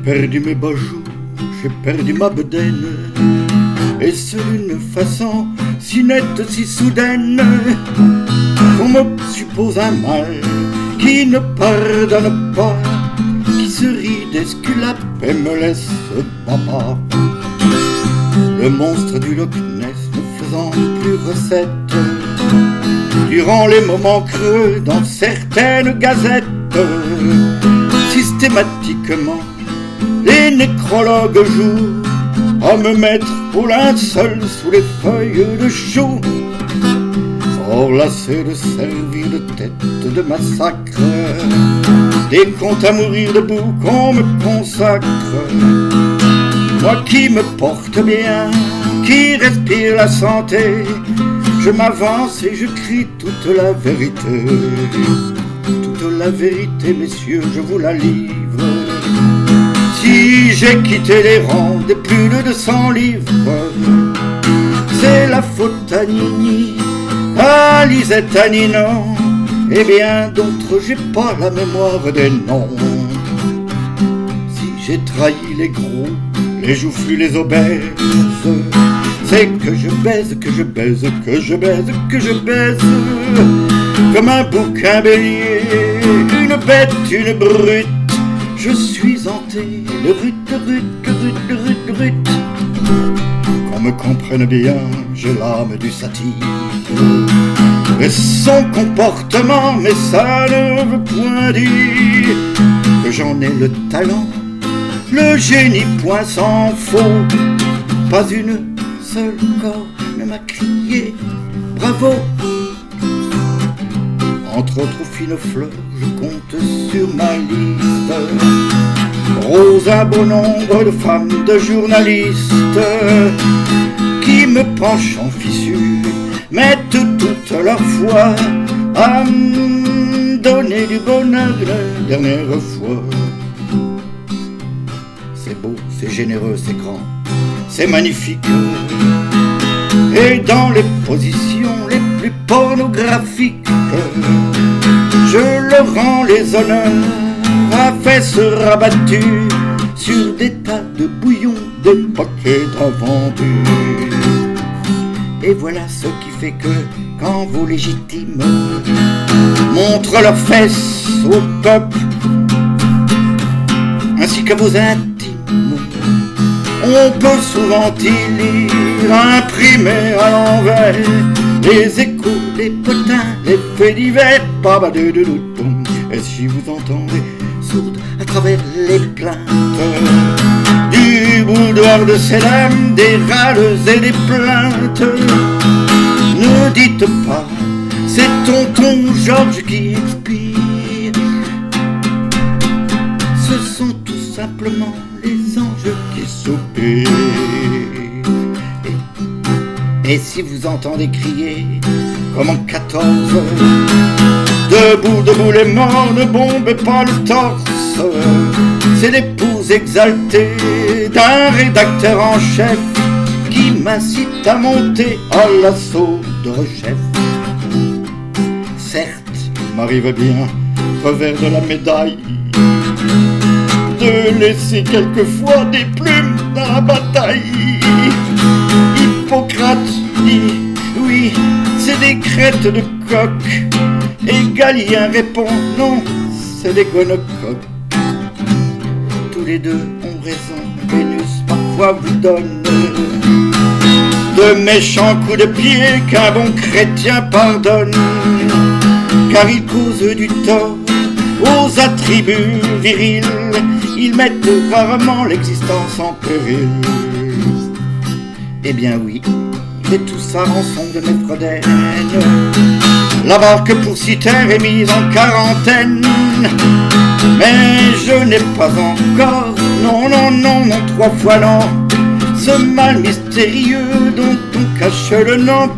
perdu mes beaux jours, j'ai perdu ma bedaine, et ce d'une façon si nette, si soudaine, qu'on me suppose un mal qui ne pardonne pas, qui se rit d'Esculape et me laisse papa. Le monstre du Loch Ness ne faisant plus recette, durant les moments creux dans certaines gazettes, systématiquement les nécrologues jouent à me mettre au linceul sous les feuilles de chou. Fort lassé de servir de tête de massacre des contes à mourir debout qu'on me consacre, moi qui me porte bien, qui respire la santé, je m'avance et je crie toute la vérité. Toute la vérité, messieurs, je vous la livre. Si j'ai quitté les rangs des plus de 200 livres, c'est la faute à Nini, à Lisette, à Ninon, et bien d'autres, j'ai pas la mémoire des noms. Si j'ai trahi les gros, les joufflus, les obèses, c'est que je baise, que je baise, que je baise, que je baise, comme un bouquin bélier, une bête, une brute. Je suis hanté, le rut. Qu'on me comprenne bien, j'ai l'âme du satyre, et son comportement, mais ça ne veut point dire que j'en ai le talent, le génie point sans faux. Pas une seule corps ne m'a crié bravo. Entre autres fines fleurs, je compte sur ma liste rose un bon nombre de femmes, de journalistes qui me penchent en fissure, mettent toute leur foi à me donner du bonheur une dernière fois. C'est beau, c'est généreux, c'est grand, c'est magnifique, et dans les positions les plus pornographiques, je leur rends les honneurs à fesses rabattues sur des tas de bouillons, des paquets d'aventures. Et voilà ce qui fait que quand vos légitimes montrent leurs fesses au peuple, ainsi qu'à vos intimes, on peut souvent y lire, imprimer à l'envers, les échos, les potins, les faits divers, et si vous entendez sourde à travers les plaintes du boudoir de ces dames, des râles et des plaintes, ne dites pas c'est tonton Georges qui expire, ce sont tout simplement les anges qui soupirent. Et si vous entendez crier comme en 14, debout, les morts, ne bombez pas le torse, c'est l'épouse exaltée d'un rédacteur en chef qui m'incite à monter à l'assaut de rechef. Certes, il m'arrive bien, revers de la médaille, de laisser quelquefois des plumes dans la bataille. Hippocrate dit, oui, c'est des crêtes de coq, et Galien répond, non, c'est des gonocoques. Tous les deux ont raison, Vénus parfois vous donne de méchants coups de pied qu'un bon chrétien pardonne, car ils causent du tort aux attributs virils, ils mettent rarement l'existence en péril. Eh bien oui, j'ai tout ça rançon de mes fredaines, la barque pour Citerre est mise en quarantaine, mais je n'ai pas encore, non, 3 fois non, ce mal mystérieux dont on cache le nom.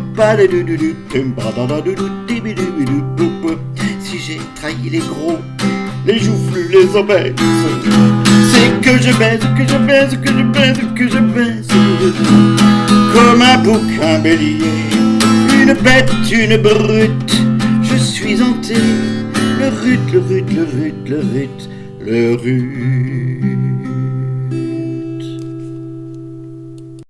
Si j'ai trahi les gros, les joufflus, les obèses, c'est que je baise, que je baise, que je baise, que je baise, comme un bouquin bélier, une bête, une brute. Je suis hanté, le rut, le rut, le rut, le rut, le rut.